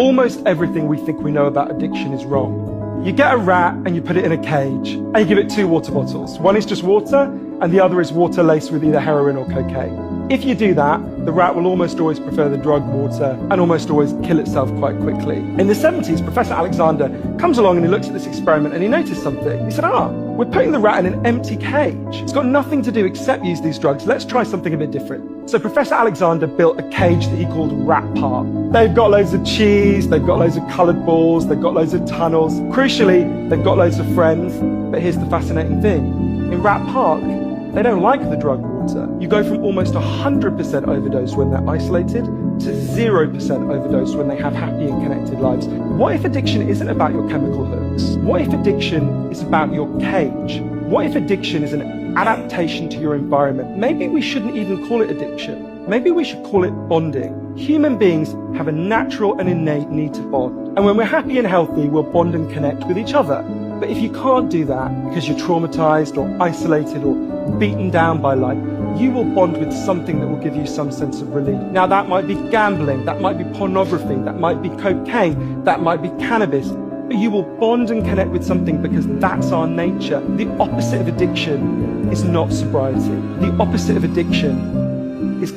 Almost everything we think we know about addiction is wrong. You get a rat and you put it in a cage and you give it 2 water bottles. One is just water and the other is water laced with either heroin or cocaine. If you do that, the rat will almost always prefer the drug water and almost always kill itself quite quickly. In the 70s, Professor Alexander comes along and he looks at this experiment and he noticed something. He said, we're putting the rat in an empty cage. It's got nothing to do except use these drugs. Let's try something a bit different. So Professor Alexander built a cage that he called Rat Park. They've got loads of cheese, they've got loads of coloured balls, they've got loads of tunnels. Crucially, they've got loads of friends. But here's the fascinating thing. In Rat Park, they don't like the drug water. You go from almost 100% overdose when they're isolated to 0% overdose when they have happy and connected lives. What if addiction isn't about your chemical hooks? What if addiction is about your cage? What if addiction is an adaptation to your environment? Maybe we shouldn't even call it addiction. Maybe we should call it bonding. Human beings have a natural and innate need to bond. And when we're happy and healthy, we'll bond and connect with each other. But if you can't do that because you're traumatized or isolated or beaten down by life, you will bond with something that will give you some sense of relief. Now that might be gambling, that might be pornography, that might be cocaine, that might be cannabis, but you will bond and connect with something because that's our nature. The opposite of addiction is not sobriety. The opposite of addiction is